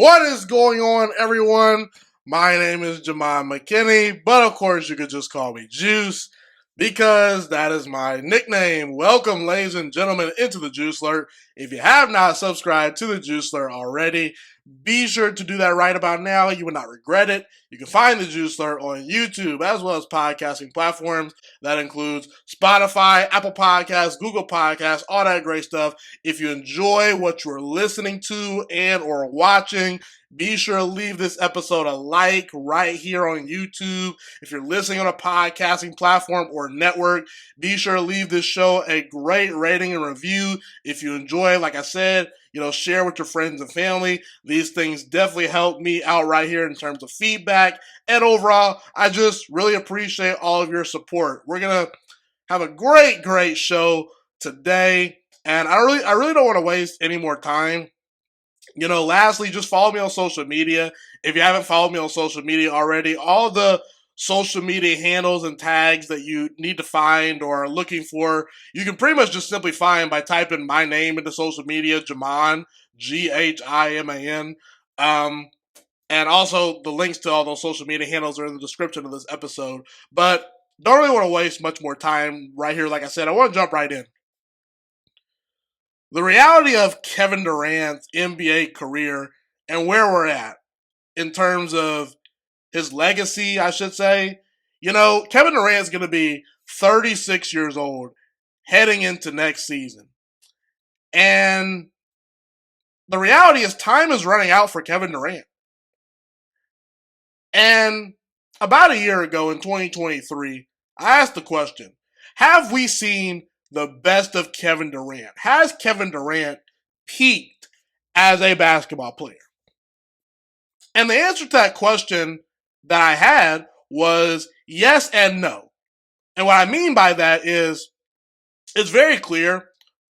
What is going on, everyone? My name is Jamon McKinney, but of course you could just call me Juice because that is my nickname. Welcome, ladies and gentlemen, into the Juice Alert. If you have not subscribed to the Juice Alert already, be sure to do that right about now. You will not regret it. You can find the Juice Alert on YouTube as well as podcasting platforms. That includes Spotify, Apple Podcasts, Google Podcasts, all that great stuff. If you enjoy what you're listening to and or watching, be sure to leave this episode a like right here on YouTube. If you're listening on a podcasting platform or network, be sure to leave this show a great rating and review. If you enjoy, like I said, share with your friends and family. These things definitely help me out right here in terms of feedback. And overall, I just really appreciate all of your support. We're going to have a great show today. And I really don't want to waste any more time. Lastly, just follow me on social media. If you haven't followed me on social media already, all the social media handles and tags that you need to find or are looking for, you can pretty much just simply find by typing my name into social media, Jamon, Ghiman. And also the links to all those social media handles are in the description of this episode. But don't really want to waste much more time right here. Like I said, I want to jump right in. The reality of Kevin Durant's NBA career and where we're at in terms of his legacy, I should say. Kevin Durant's going to be 36 years old heading into next season. And the reality is time is running out for Kevin Durant. And about a year ago in 2023, I asked the question, have we seen the best of Kevin Durant? Has Kevin Durant peaked as a basketball player? And the answer to that question that I had was yes and no. And what I mean by that is it's very clear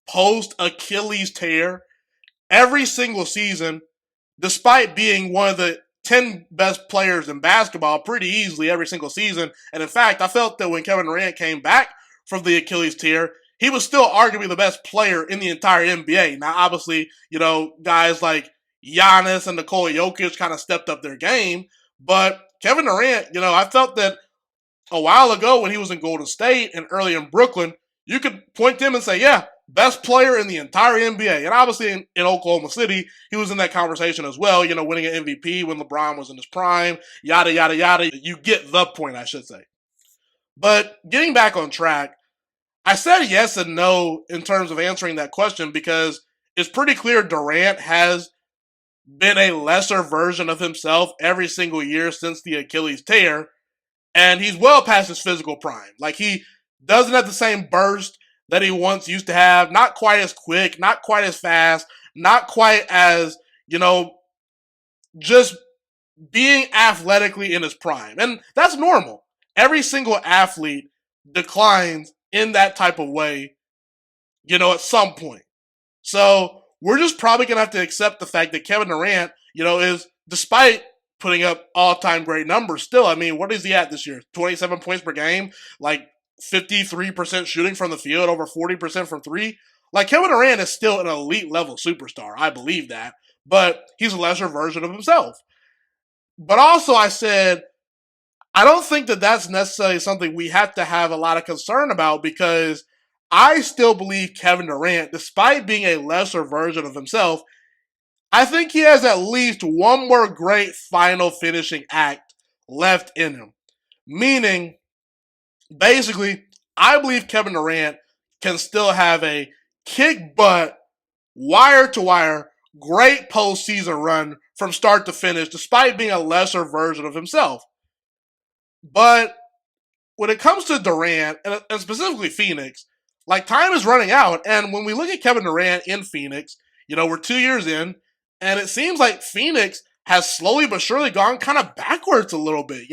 post Achilles tear every single season, despite being one of the 10 best players in basketball pretty easily every single season. And in fact, I felt that when Kevin Durant came back from the Achilles tear, he was still arguably the best player in the entire NBA. Now, obviously, guys like Giannis and Nikola Jokić kind of stepped up their game. But Kevin Durant, I felt that a while ago when he was in Golden State and early in Brooklyn, you could point to him and say, yeah, best player in the entire NBA. And obviously in Oklahoma City, he was in that conversation as well, winning an MVP when LeBron was in his prime, yada, yada, yada. You get the point, I should say. But getting back on track, I said yes and no in terms of answering that question because it's pretty clear Durant has been a lesser version of himself every single year since the Achilles tear, and he's well past his physical prime. Like, he doesn't have the same burst that he once used to have, not quite as quick, not quite as fast, not quite as, just being athletically in his prime. And that's normal. Every single athlete declines in that type of way, at some point. So we're just probably going to have to accept the fact that Kevin Durant, is, despite putting up all-time great numbers still, what is he at this year? 27 points per game, like 53% shooting from the field, over 40% from three. Like, Kevin Durant is still an elite-level superstar. I believe that. But he's a lesser version of himself. But also I said, I don't think that that's necessarily something we have to have a lot of concern about because I still believe Kevin Durant, despite being a lesser version of himself, I think he has at least one more great final finishing act left in him. Meaning, basically, I believe Kevin Durant can still have a kick butt, wire-to-wire, great postseason run from start to finish, despite being a lesser version of himself. But when it comes to Durant, and specifically Phoenix, like, time is running out. And when we look at Kevin Durant in Phoenix, we're 2 years in, and it seems like Phoenix has slowly but surely gone kind of backwards a little bit,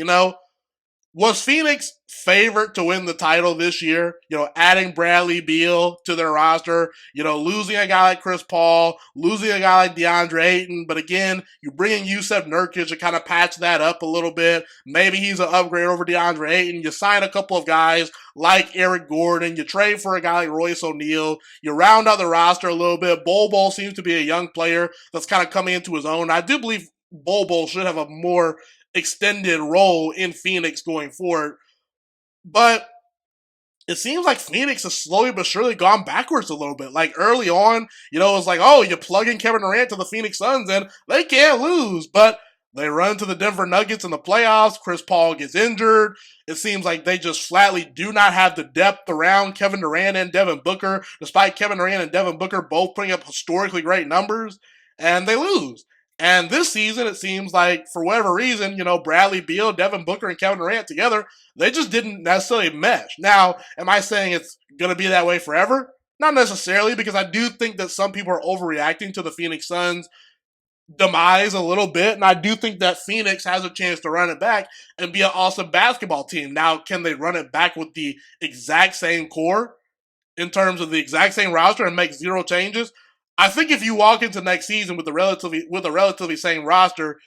Was Phoenix favored to win the title this year? Adding Bradley Beal to their roster, losing a guy like Chris Paul, losing a guy like DeAndre Ayton. But again, you bring in Jusuf Nurkic to kind of patch that up a little bit. Maybe he's an upgrade over DeAndre Ayton. You sign a couple of guys like Eric Gordon. You trade for a guy like Royce O'Neal. You round out the roster a little bit. Bol seems to be a young player that's kind of coming into his own. I do believe Bol should have a more extended role in Phoenix going forward. But it seems like Phoenix has slowly but surely gone backwards a little bit. Like early on, it was like, oh, you plug in Kevin Durant to the Phoenix Suns and they can't lose. But they run to the Denver Nuggets in the playoffs. Chris Paul gets injured. It seems like they just flatly do not have the depth around Kevin Durant and Devin Booker, despite Kevin Durant and Devin Booker both putting up historically great numbers, and they lose. And this season, it seems like, for whatever reason, Bradley Beal, Devin Booker, and Kevin Durant together, they just didn't necessarily mesh. Now, am I saying it's going to be that way forever? Not necessarily, because I do think that some people are overreacting to the Phoenix Suns' demise a little bit, and I do think that Phoenix has a chance to run it back and be an awesome basketball team. Now, can they run it back with the exact same core in terms of the exact same roster and make zero changes? I think if you walk into next season with a relatively same roster,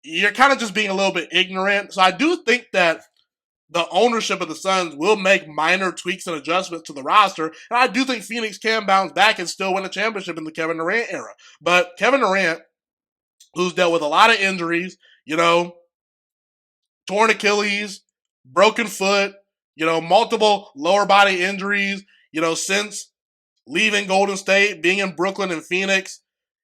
you're kind of just being a little bit ignorant. So I do think that the ownership of the Suns will make minor tweaks and adjustments to the roster, and I do think Phoenix can bounce back and still win a championship in the Kevin Durant era. But Kevin Durant, who's dealt with a lot of injuries, torn Achilles, broken foot, multiple lower body injuries, since leaving Golden State, being in Brooklyn and Phoenix,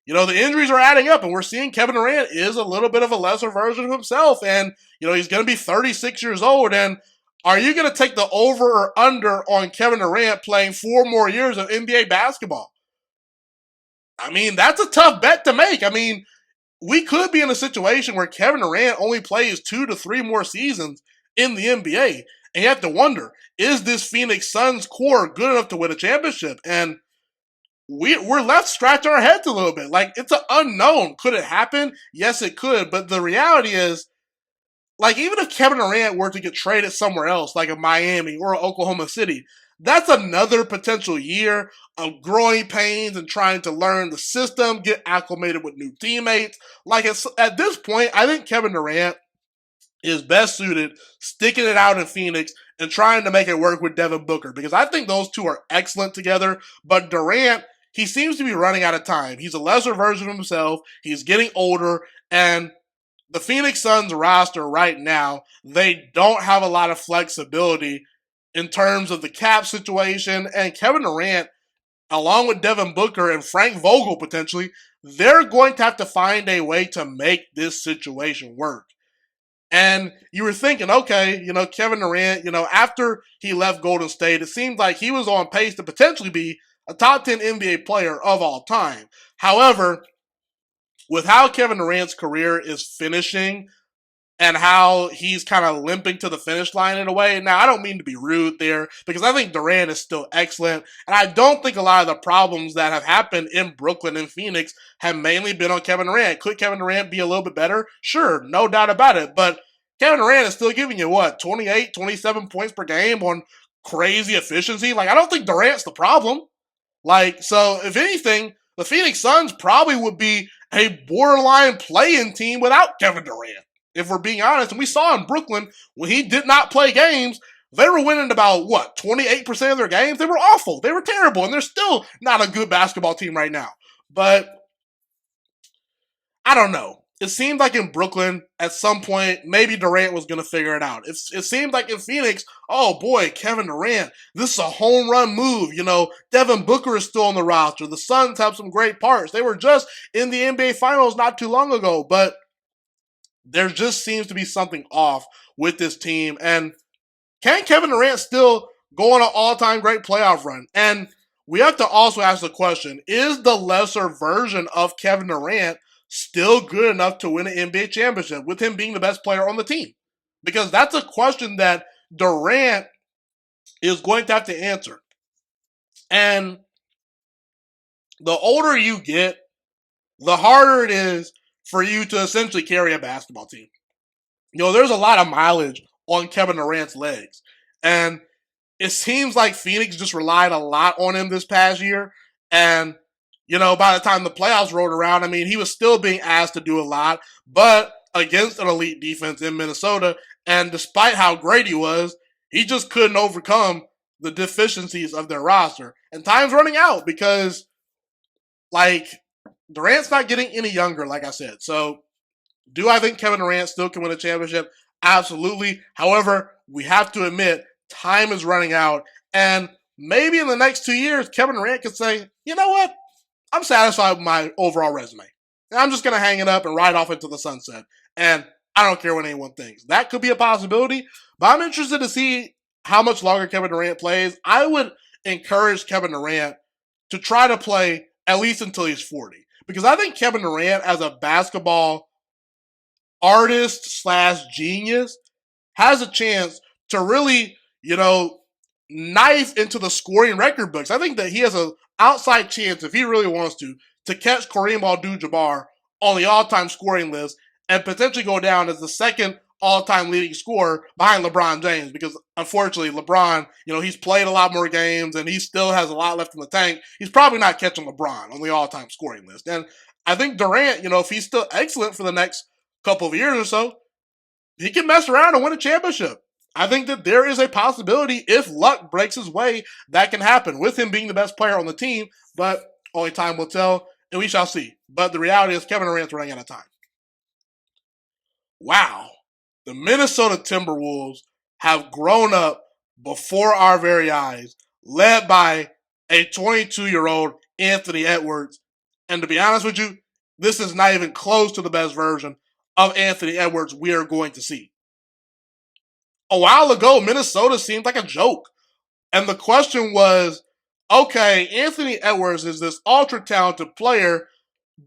the injuries are adding up, and we're seeing Kevin Durant is a little bit of a lesser version of himself, and, he's going to be 36 years old, and are you going to take the over or under on Kevin Durant playing 4 more years of NBA basketball? I mean, that's a tough bet to make. I mean, we could be in a situation where Kevin Durant only plays 2 to 3 more seasons in the NBA, and you have to wonder, is this Phoenix Suns core good enough to win a championship? And we're left scratching our heads a little bit. Like, it's an unknown. Could it happen? Yes, it could. But the reality is, like, even if Kevin Durant were to get traded somewhere else, like a Miami or Oklahoma City, that's another potential year of growing pains and trying to learn the system, get acclimated with new teammates. Like, at this point, I think Kevin Durant is best suited sticking it out in Phoenix and trying to make it work with Devin Booker, because I think those two are excellent together. But Durant, he seems to be running out of time. He's a lesser version of himself. He's getting older, and the Phoenix Suns roster right now, they don't have a lot of flexibility in terms of the cap situation. And Kevin Durant, along with Devin Booker and Frank Vogel potentially, they're going to have to find a way to make this situation work. And you were thinking, okay, Kevin Durant, after he left Golden State, it seemed like he was on pace to potentially be a top 10 NBA player of all time. However, with how Kevin Durant's career is finishing and how he's kind of limping to the finish line in a way. Now, I don't mean to be rude there, because I think Durant is still excellent, and I don't think a lot of the problems that have happened in Brooklyn and Phoenix have mainly been on Kevin Durant. Could Kevin Durant be a little bit better? Sure, no doubt about it, but Kevin Durant is still giving you, 28, 27 points per game on crazy efficiency? Like, I don't think Durant's the problem. Like, so, if anything, the Phoenix Suns probably would be a borderline play-in team without Kevin Durant, if we're being honest. And we saw in Brooklyn, when he did not play games, they were winning about, 28% of their games? They were awful. They were terrible. And they're still not a good basketball team right now. But I don't know. It seemed like in Brooklyn, at some point, maybe Durant was going to figure it out. It seemed like in Phoenix, oh boy, Kevin Durant, this is a home run move. Devin Booker is still on the roster. The Suns have some great parts. They were just in the NBA Finals not too long ago. But there just seems to be something off with this team. And can Kevin Durant still go on an all-time great playoff run? And we have to also ask the question, is the lesser version of Kevin Durant still good enough to win an NBA championship with him being the best player on the team? Because that's a question that Durant is going to have to answer. And the older you get, the harder it is for you to essentially carry a basketball team. There's a lot of mileage on Kevin Durant's legs. And it seems like Phoenix just relied a lot on him this past year. And, by the time the playoffs rolled around, he was still being asked to do a lot, but against an elite defense in Minnesota. And despite how great he was, he just couldn't overcome the deficiencies of their roster. And time's running out because, Durant's not getting any younger, like I said. So, do I think Kevin Durant still can win a championship? Absolutely. However, we have to admit, time is running out. And maybe in the next 2 years, Kevin Durant could say, you know what? I'm satisfied with my overall resume. And I'm just going to hang it up and ride off into the sunset. And I don't care what anyone thinks. That could be a possibility. But I'm interested to see how much longer Kevin Durant plays. I would encourage Kevin Durant to try to play at least until he's 40. Because I think Kevin Durant, as a basketball artist / genius, has a chance to really, knife into the scoring record books. I think that he has an outside chance, if he really wants to catch Kareem Abdul-Jabbar on the all-time scoring list and potentially go down as the second all-time leading scorer behind LeBron James. Because unfortunately, LeBron, he's played a lot more games and he still has a lot left in the tank. He's probably not catching LeBron on the all-time scoring list. And I think Durant, if he's still excellent for the next couple of years or so, he can mess around and win a championship. I think that there is a possibility, if luck breaks his way, that can happen with him being the best player on the team, but only time will tell, and we shall see. But the reality is Kevin Durant's running out of time. Wow. The Minnesota Timberwolves have grown up before our very eyes, led by a 22-year-old Anthony Edwards. And to be honest with you, this is not even close to the best version of Anthony Edwards we are going to see. A while ago, Minnesota seemed like a joke. And the question was, okay, Anthony Edwards is this ultra-talented player,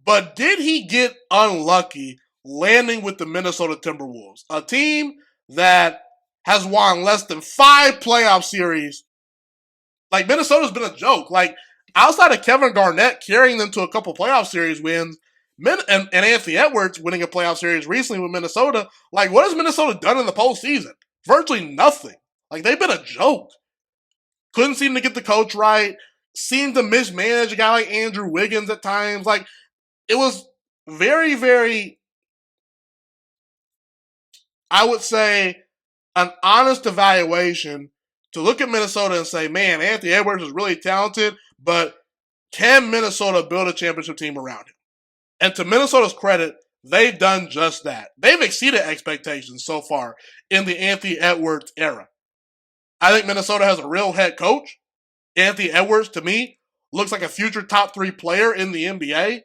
but did he get unlucky landing with the Minnesota Timberwolves, a team that has won less than 5 playoff series? Minnesota's been a joke. Outside of Kevin Garnett carrying them to a couple playoff series wins, and Anthony Edwards winning a playoff series recently with Minnesota, what has Minnesota done in the postseason? Virtually nothing. They've been a joke. Couldn't seem to get the coach right. Seemed to mismanage a guy like Andrew Wiggins at times. It was very, very, I would say, an honest evaluation to look at Minnesota and say, man, Anthony Edwards is really talented, but can Minnesota build a championship team around him? And to Minnesota's credit, they've done just that. They've exceeded expectations so far in the Anthony Edwards era. I think Minnesota has a real head coach. Anthony Edwards, to me, looks like a future top 3 player in the NBA.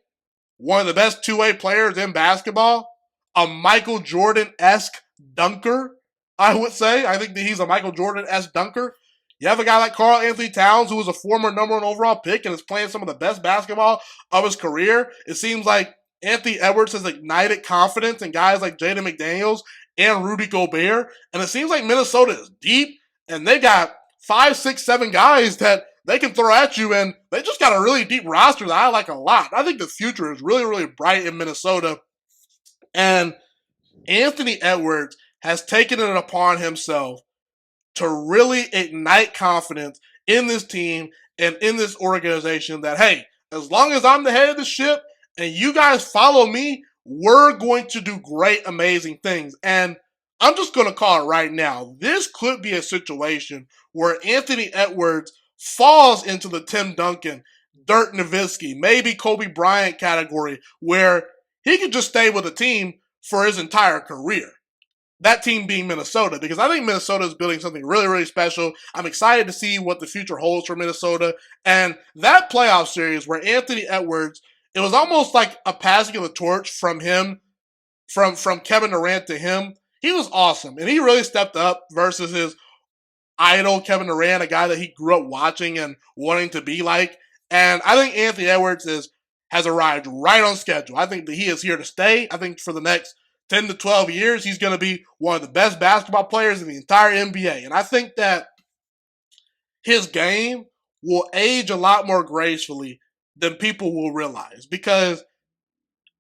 One of the best two-way players in basketball. A Michael Jordan-esque dunker, I would say. I think that he's a Michael Jordan-esque dunker. You have a guy like Karl Anthony Towns, who was a former number 1 overall pick and is playing some of the best basketball of his career. It seems like Anthony Edwards has ignited confidence in guys like Jaden McDaniels and Rudy Gobert. And it seems like Minnesota is deep, and they got 5, 6, 7 guys that they can throw at you, and they just got a really deep roster that I like a lot. I think the future is really, really bright in Minnesota. And Anthony Edwards has taken it upon himself to really ignite confidence in this team and in this organization that, hey, as long as I'm the head of the ship and you guys follow me, we're going to do great, amazing things. And I'm just going to call it right now. This could be a situation where Anthony Edwards falls into the Tim Duncan, Dirk Nowitzki, maybe Kobe Bryant category, where he could just stay with a team for his entire career. That team being Minnesota, because I think Minnesota is building something really, really special. I'm excited to see what the future holds for Minnesota. And that playoff series where Anthony Edwards, it was almost like a passing of the torch from him, from Kevin Durant to him. He was awesome, and he really stepped up versus his idol, Kevin Durant, a guy that he grew up watching and wanting to be like. And I think Anthony Edwards has arrived right on schedule. I think that he is here to stay. I think for the next 10 to 12 years, he's going to be one of the best basketball players in the entire NBA. And I think that his game will age a lot more gracefully than people will realize, because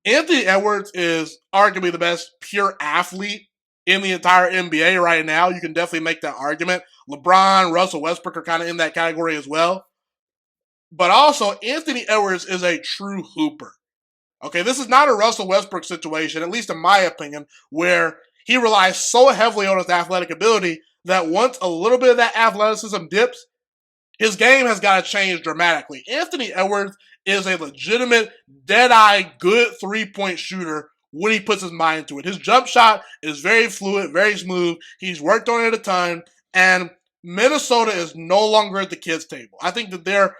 Anthony Edwards is arguably the best pure athlete in the entire NBA right now. You can definitely make that argument. LeBron, Russell Westbrook are kind of in that category as well. But also, Anthony Edwards is a true hooper. Okay, this is not a Russell Westbrook situation, at least in my opinion, where he relies so heavily on his athletic ability that once a little bit of that athleticism dips, his game has got to change dramatically. Anthony Edwards is a legitimate, dead-eye, good three-point shooter when he puts his mind to it. His jump shot is very fluid, very smooth. He's worked on it a ton, and Minnesota is no longer at the kids' table. I think that they're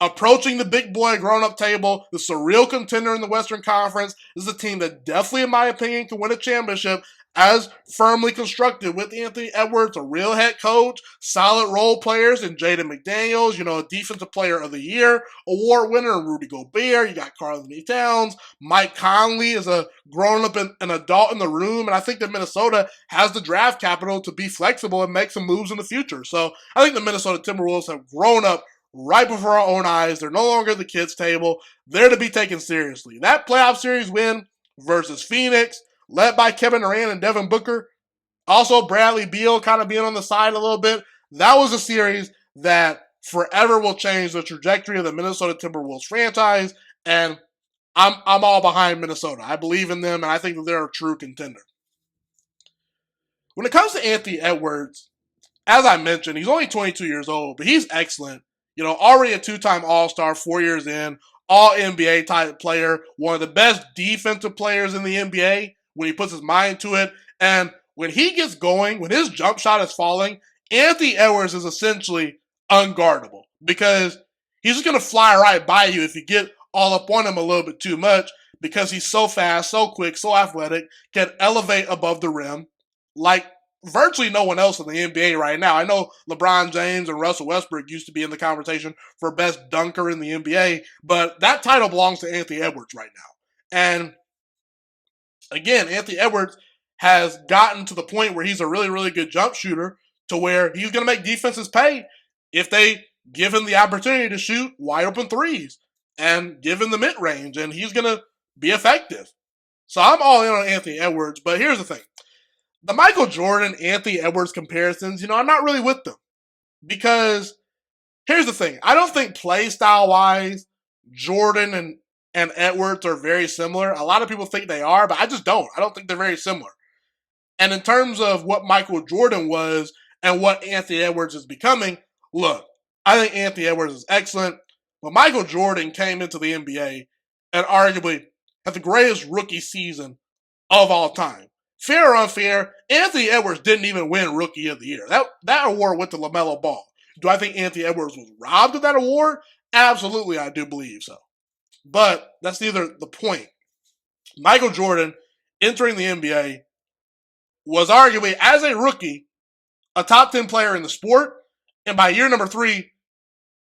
approaching the big boy grown-up table. This is a real contender in the Western Conference. This is a team that definitely, in my opinion, can win a championship as firmly constructed with Anthony Edwards, a real head coach, solid role players in Jaden McDaniels, a defensive player of the year, award winner Rudy Gobert. You got Karl-Anthony Towns. Mike Conley is a grown-up an adult in the room, and I think that Minnesota has the draft capital to be flexible and make some moves in the future. So I think the Minnesota Timberwolves have grown up right before our own eyes. They're no longer at the kids' table. They're to be taken seriously. That playoff series win versus Phoenix, led by Kevin Durant and Devin Booker, also Bradley Beal kind of being on the side a little bit, that was a series that forever will change the trajectory of the Minnesota Timberwolves franchise, and I'm all behind Minnesota. I believe in them, and I think that they're a true contender. When it comes to Anthony Edwards, as I mentioned, he's only 22 years old, but he's excellent. Already a two-time All-Star, 4 years in, All-NBA type player, one of the best defensive players in the NBA when he puts his mind to it. And when he gets going, when his jump shot is falling, Anthony Edwards is essentially unguardable because he's just going to fly right by you if you get all up on him a little bit too much because he's so fast, so quick, so athletic, can elevate above the rim like virtually no one else in the NBA right now. I know LeBron James and Russell Westbrook used to be in the conversation for best dunker in the NBA, but that title belongs to Anthony Edwards right now. And again, Anthony Edwards has gotten to the point where he's a really, really good jump shooter to where he's going to make defenses pay if they give him the opportunity to shoot wide open threes and give him the mid-range, and he's going to be effective. So I'm all in on Anthony Edwards, but here's the thing. The Michael Jordan, Anthony Edwards comparisons, I'm not really with them. Because here's the thing. I don't think play style-wise, Jordan and Edwards are very similar. A lot of people think they are, but I just don't. I don't think they're very similar. And in terms of what Michael Jordan was and what Anthony Edwards is becoming, look, I think Anthony Edwards is excellent, but Michael Jordan came into the NBA and arguably had the greatest rookie season of all time. Fair or unfair, Anthony Edwards didn't even win Rookie of the Year. That award went to LaMelo Ball. Do I think Anthony Edwards was robbed of that award? Absolutely, I do believe so. But that's neither the point. Michael Jordan, entering the NBA, was arguably, as a rookie, a top 10 player in the sport. And by year number 3,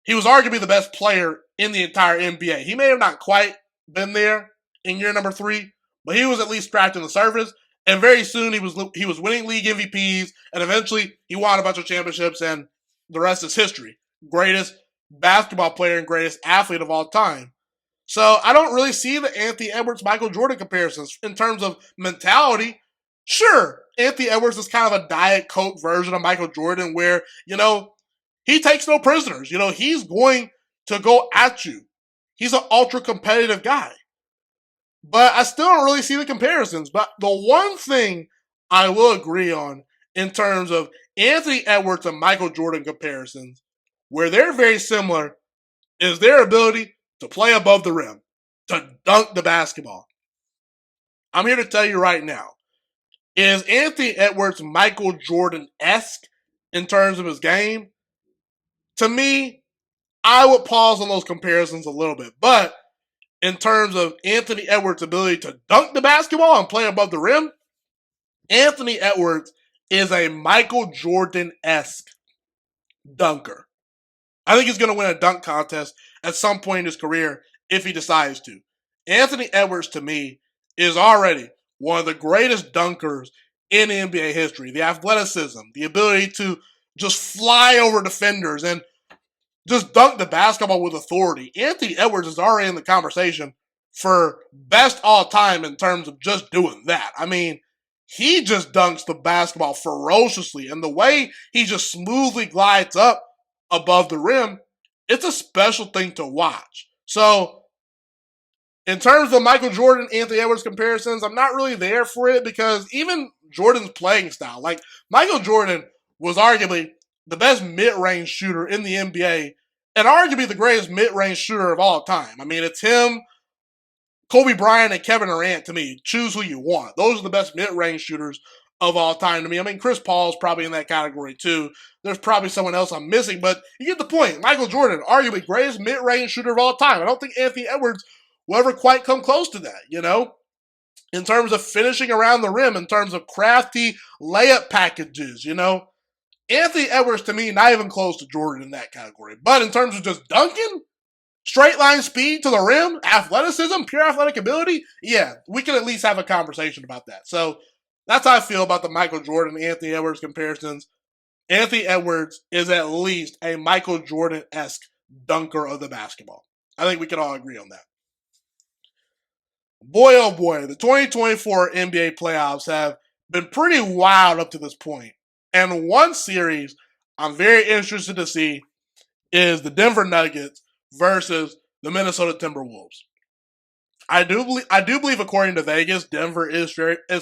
he was arguably the best player in the entire NBA. He may have not quite been there in year number 3, but he was at least scratching the surface. And very soon he was winning league MVPs, and eventually he won a bunch of championships, and the rest is history. Greatest basketball player and greatest athlete of all time. So I don't really see the Anthony Edwards-Michael Jordan comparisons in terms of mentality. Sure, Anthony Edwards is kind of a Diet Coke version of Michael Jordan where, he takes no prisoners. He's going to go at you. He's an ultra-competitive guy. But I still don't really see the comparisons. But the one thing I will agree on in terms of Anthony Edwards and Michael Jordan comparisons, where they're very similar, is their ability to play above the rim, to dunk the basketball. I'm here to tell you right now, is Anthony Edwards Michael Jordan-esque in terms of his game? To me, I would pause on those comparisons a little bit. But in terms of Anthony Edwards' ability to dunk the basketball and play above the rim, Anthony Edwards is a Michael Jordan-esque dunker. I think he's going to win a dunk contest at some point in his career if he decides to. Anthony Edwards, to me, is already one of the greatest dunkers in NBA history. The athleticism, the ability to just fly over defenders and just dunk the basketball with authority. Anthony Edwards is already in the conversation for best all time in terms of just doing that. I mean, he just dunks the basketball ferociously. And the way he just smoothly glides up above the rim, it's a special thing to watch. So, in terms of Michael Jordan, Anthony Edwards comparisons, I'm not really there for it because even Jordan's playing style, like Michael Jordan was arguably the best mid-range shooter in the NBA and arguably the greatest mid-range shooter of all time. I mean, it's him, Kobe Bryant, and Kevin Durant to me. Choose who you want. Those are the best mid-range shooters of all time to me. I mean, Chris Paul's probably in that category too. There's probably someone else I'm missing, but you get the point. Michael Jordan, arguably greatest mid-range shooter of all time. I don't think Anthony Edwards will ever quite come close to that, you know? In terms of finishing around the rim, in terms of crafty layup packages, you know? Anthony Edwards, to me, not even close to Jordan in that category. But in terms of just dunking, straight line speed to the rim, athleticism, pure athletic ability, yeah, we can at least have a conversation about that. So that's how I feel about the Michael Jordan Anthony Edwards comparisons. Anthony Edwards is at least a Michael Jordan-esque dunker of the basketball. I think we can all agree on that. Boy, oh boy, the 2024 NBA playoffs have been pretty wild up to this point. And one series I'm very interested to see is the Denver Nuggets versus the Minnesota Timberwolves. I do believe, according to Vegas, Denver is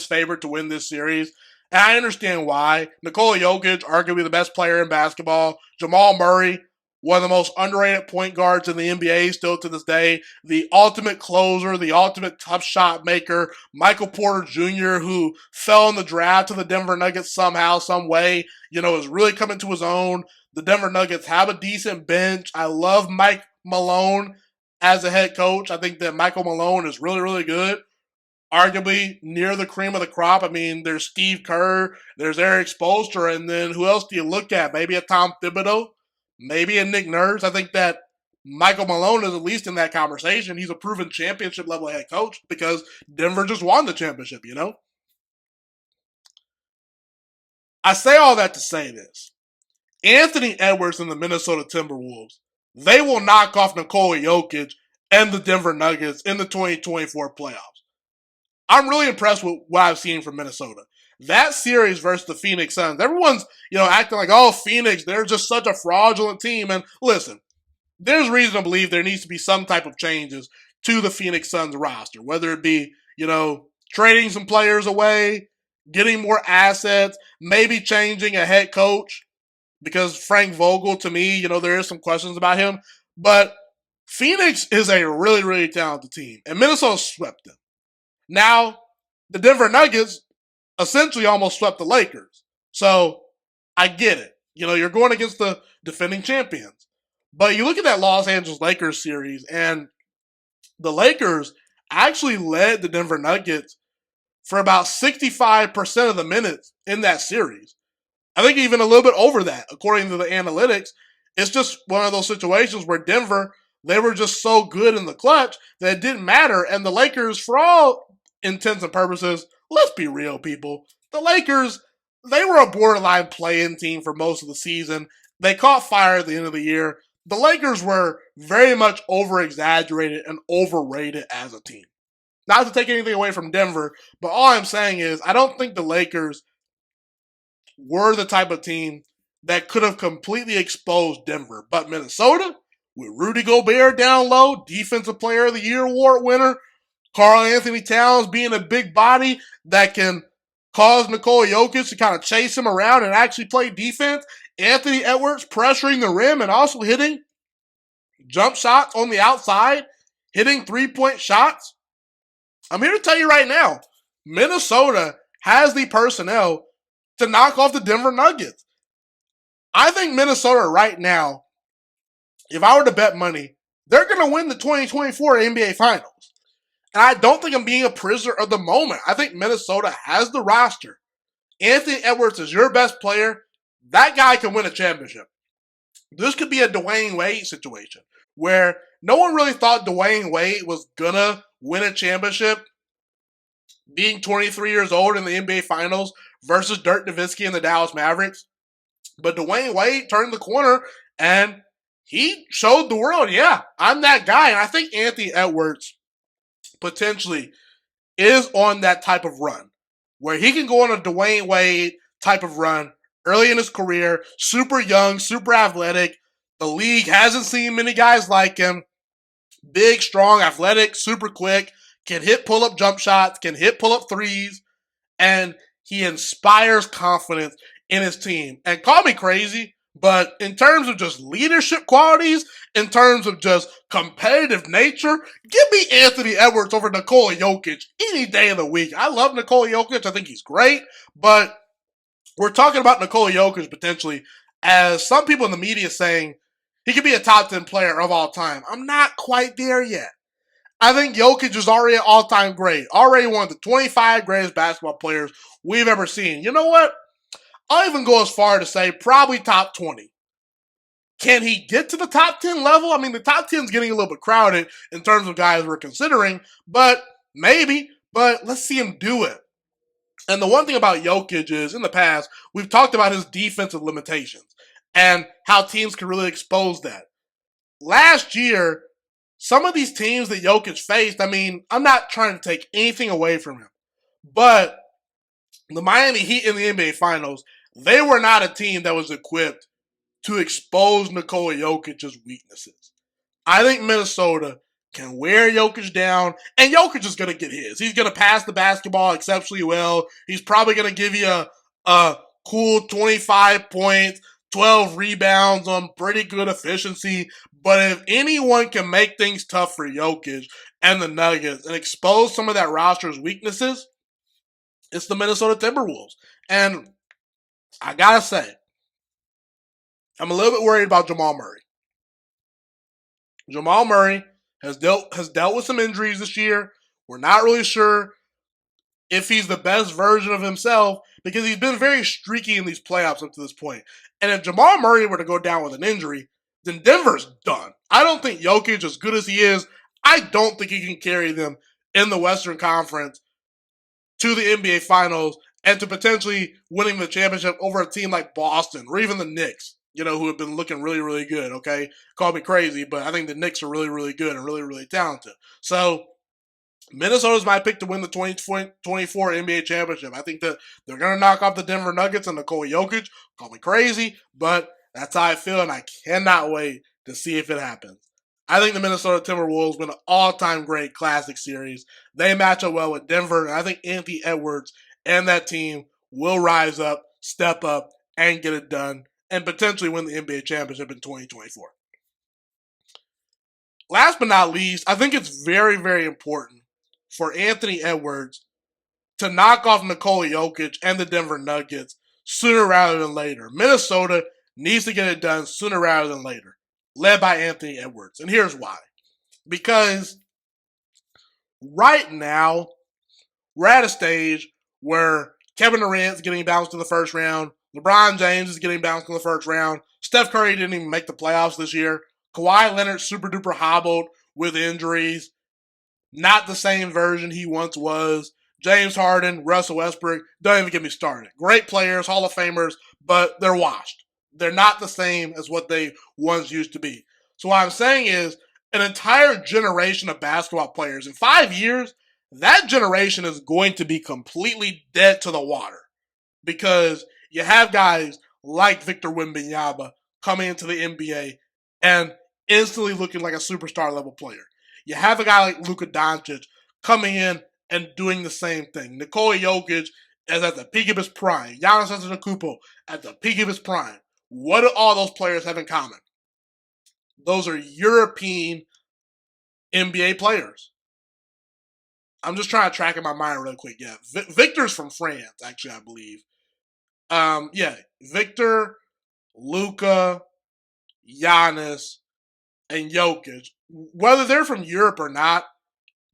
favored to win this series, and I understand why. Nikola Jokić, arguably the best player in basketball. Jamal Murray, one of the most underrated point guards in the NBA still to this day. The ultimate closer, the ultimate tough shot maker. Michael Porter Jr., who fell in the draft to the Denver Nuggets somehow, some way, is really coming to his own. The Denver Nuggets have a decent bench. I love Mike Malone as a head coach. I think that Michael Malone is really, really good. Arguably near the cream of the crop. I mean, there's Steve Kerr, there's Eric Spoelstra, and then who else do you look at? Maybe a Tom Thibodeau, maybe a Nick Nurse. I think that Michael Malone is at least in that conversation. He's a proven championship level head coach because Denver just won the championship, I say all that to say this. Anthony Edwards and the Minnesota Timberwolves, they will knock off Nikola Jokić and the Denver Nuggets in the 2024 playoffs. I'm really impressed with what I've seen from Minnesota. That series versus the Phoenix Suns, everyone's, acting like, oh, Phoenix, they're just such a fraudulent team. And listen, there's reason to believe there needs to be some type of changes to the Phoenix Suns roster, whether it be, trading some players away, getting more assets, maybe changing a head coach, because Frank Vogel, to me, there is some questions about him. But Phoenix is a really, really talented team, and Minnesota swept them. Now, the Denver Nuggets essentially almost swept the Lakers. So, I get it. You're going against the defending champions. But you look at that Los Angeles Lakers series, and the Lakers actually led the Denver Nuggets for about 65% of the minutes in that series. I think even a little bit over that, according to the analytics. It's just one of those situations where Denver, they were just so good in the clutch that it didn't matter. And the Lakers, for all intents and purposes, let's be real, people. The Lakers, they were a borderline play-in team for most of the season. They caught fire at the end of the year. The Lakers were very much over-exaggerated and overrated as a team. Not to take anything away from Denver, but all I'm saying is I don't think the Lakers were the type of team that could have completely exposed Denver. But Minnesota, with Rudy Gobert down low, Defensive Player of the Year award winner, Karl Anthony Towns being a big body that can cause Nikola Jokić to kind of chase him around and actually play defense, Anthony Edwards pressuring the rim and also hitting jump shots on the outside, hitting three-point shots. I'm here to tell you right now, Minnesota has the personnel to knock off the Denver Nuggets. I think Minnesota right now, if I were to bet money, they're going to win the 2024 NBA Finals. And I don't think I'm being a prisoner of the moment. I think Minnesota has the roster. Anthony Edwards is your best player. That guy can win a championship. This could be a Dwayne Wade situation where no one really thought Dwayne Wade was going to win a championship being 23 years old in the NBA Finals versus Dirk Nowitzki and the Dallas Mavericks. But Dwayne Wade turned the corner and he showed the world, yeah, I'm that guy. And I think Anthony Edwards potentially is on that type of run. where he can go on a Dwayne Wade type of run early in his career, super young, super athletic. The league hasn't seen many guys like him. Big, strong, athletic, super quick, can hit pull-up jump shots, can hit pull-up threes, and he inspires confidence in his team. And call me crazy, but in terms of just leadership qualities, in terms of just competitive nature, give me Anthony Edwards over Nikola Jokić any day of the week. I love Nikola Jokić. I think he's great, but we're talking about Nikola Jokić potentially as some people in the media saying he could be a top 10 player of all time. I'm not quite there yet. I think Jokić is already an all-time great. Already one of the 25 greatest basketball players we've ever seen. You know what? I'll even go as far to say probably top 20. Can he get to the top 10 level? I mean, the top 10 is getting a little bit crowded in terms of guys we're considering, but maybe. But let's see him do it. And the one thing about Jokić is, in the past, we've talked about his defensive limitations and how teams can really expose that. Last year, some of these teams that Jokić faced, I mean, I'm not trying to take anything away from him, but the Miami Heat in the NBA Finals, they were not a team that was equipped to expose Nikola Jokic's weaknesses. I think Minnesota can wear Jokić down, and Jokić is going to get his. He's going to pass the basketball exceptionally well. He's probably going to give you a cool 25 points, 12 rebounds on pretty good efficiency. But if anyone can make things tough for Jokić and the Nuggets and expose some of that roster's weaknesses, it's the Minnesota Timberwolves. And I got to say, I'm a little bit worried about Jamal Murray. Jamal Murray has dealt with some injuries this year. We're not really sure if he's the best version of himself because he's been very streaky in these playoffs up to this point. And if Jamal Murray were to go down with an injury, then Denver's done. I don't think Jokić, as good as he is, I don't think he can carry them in the Western Conference to the NBA Finals and to potentially winning the championship over a team like Boston or even the Knicks, who have been looking really, really good, okay? Call me crazy, but I think the Knicks are really, really good and really, really talented. So Minnesota's my pick to win the 2024 NBA championship. I think that they're going to knock off the Denver Nuggets and Nikola Jokić. Call me crazy, but that's how I feel, and I cannot wait to see if it happens. I think the Minnesota Timberwolves win an all-time great classic series. They match up well with Denver, and I think Anthony Edwards and that team will rise up, step up, and get it done, and potentially win the NBA championship in 2024. Last but not least, I think it's very, very important for Anthony Edwards to knock off Nikola Jokić and the Denver Nuggets sooner rather than later. Minnesota needs to get it done sooner rather than later, led by Anthony Edwards. And here's why. Because right now, we're at a stage where Kevin Durant's getting bounced in the first round. LeBron James is getting bounced in the first round. Steph Curry didn't even make the playoffs this year. Kawhi Leonard super duper hobbled with injuries. Not the same version he once was. James Harden, Russell Westbrook, don't even get me started. Great players, Hall of Famers, but they're washed. They're not the same as what they once used to be. So what I'm saying is an entire generation of basketball players, in 5 years, that generation is going to be completely dead to the water because you have guys like Victor Wembanyama coming into the NBA and instantly looking like a superstar level player. You have a guy like Luka Doncic coming in and doing the same thing. Nikola Jokić is at the peak of his prime. Giannis Antetokounmpo at the peak of his prime. What do all those players have in common? Those are European NBA players. I'm just trying to track in my mind real quick. Yeah, Victor's from France, actually, I believe. Victor, Luka, Giannis, and Jokić. Whether they're from Europe or not,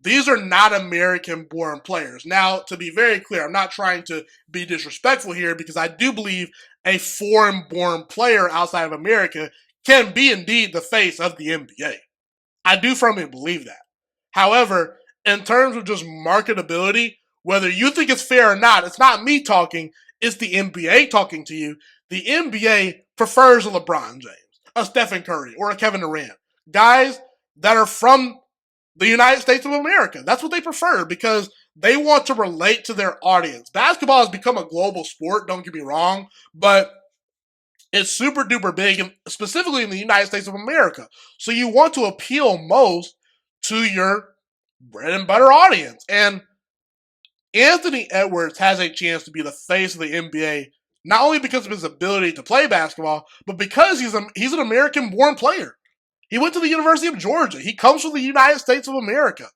these are not American-born players. Now, to be very clear, I'm not trying to be disrespectful here because I do believe a foreign-born player outside of America can be indeed the face of the NBA. I do firmly believe that. However, in terms of just marketability, whether you think it's fair or not, it's not me talking, it's the NBA talking to you. The NBA prefers a LeBron James, a Stephen Curry, or a Kevin Durant. Guys that are from the United States of America. That's what they prefer because they want to relate to their audience. Basketball has become a global sport, don't get me wrong, but it's super duper big, specifically in the United States of America. So you want to appeal most to your bread and butter audience. And Anthony Edwards has a chance to be the face of the NBA, not only because of his ability to play basketball, but because he's an American-born player. He went to the University of Georgia. He comes from the United States of America.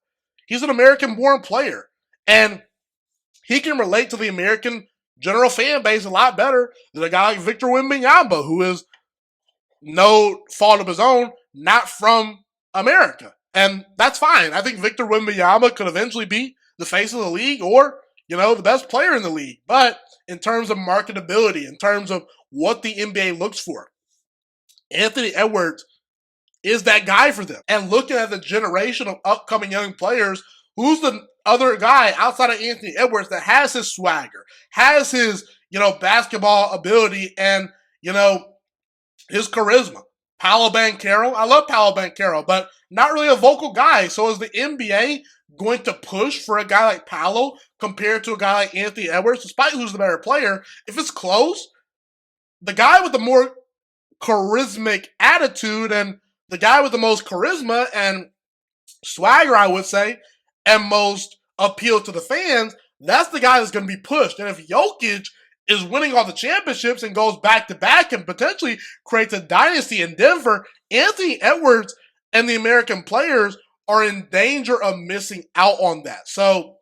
He's an American-born player. And he can relate to the American general fan base a lot better than a guy like Victor Wembanyama, who is no fault of his own, not from America. And that's fine. I think Victor Wembanyama could eventually be the face of the league or, the best player in the league. But in terms of marketability, in terms of what the NBA looks for, Anthony Edwards is that guy for them. And looking at the generation of upcoming young players, who's the other guy outside of Anthony Edwards that has his swagger, has his, basketball ability and, his charisma? Paolo Banchero. I love Paolo Banchero, but not really a vocal guy. So is the NBA going to push for a guy like Paolo compared to a guy like Anthony Edwards, despite who's the better player? If it's close, the guy with the more charismatic attitude and the guy with the most charisma and swagger, I would say, and most appeal to the fans, that's the guy that's going to be pushed. And if Jokić is winning all the championships and goes back-to-back and potentially creates a dynasty in Denver, Anthony Edwards and the American players are in danger of missing out on that. So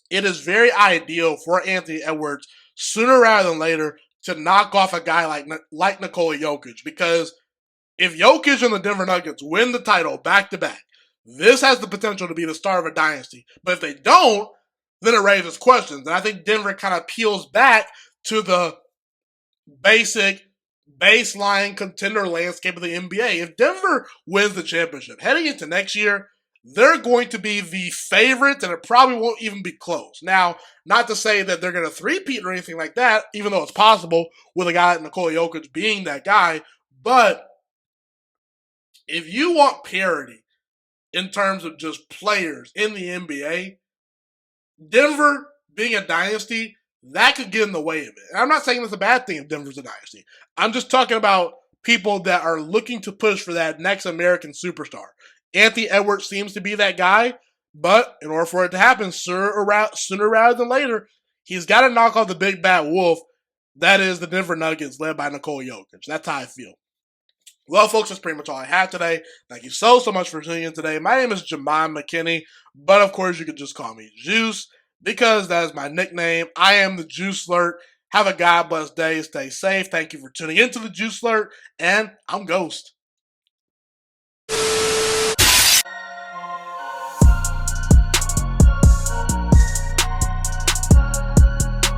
it is very ideal for Anthony Edwards, sooner rather than later, to knock off a guy like Nikola Jokić. Because if Jokić and the Denver Nuggets win the title back-to-back, this has the potential to be the start of a dynasty. But if they don't, then it raises questions. And I think Denver kind of peels back to the basic baseline contender landscape of the NBA. If Denver wins the championship, heading into next year, they're going to be the favorites, and it probably won't even be close. Now, not to say that they're going to three-peat or anything like that, even though it's possible with a guy like Nikola Jokić being that guy, but if you want parity in terms of just players in the NBA, Denver being a dynasty, that could get in the way of it. And I'm not saying it's a bad thing if Denver's a dynasty. I'm just talking about people that are looking to push for that next American superstar. Anthony Edwards seems to be that guy, but in order for it to happen sooner rather than later, he's got to knock off the big bad wolf. That is the Denver Nuggets led by Nikola Jokić. That's how I feel. Well, folks, that's pretty much all I have today. Thank you so much for tuning in today. My name is Jemima McKinney, but of course you can just call me Juice because that is my nickname. I am the Juice Alert. Have a God bless day. Stay safe. Thank you for tuning into the Juice Alert, and I'm Ghost.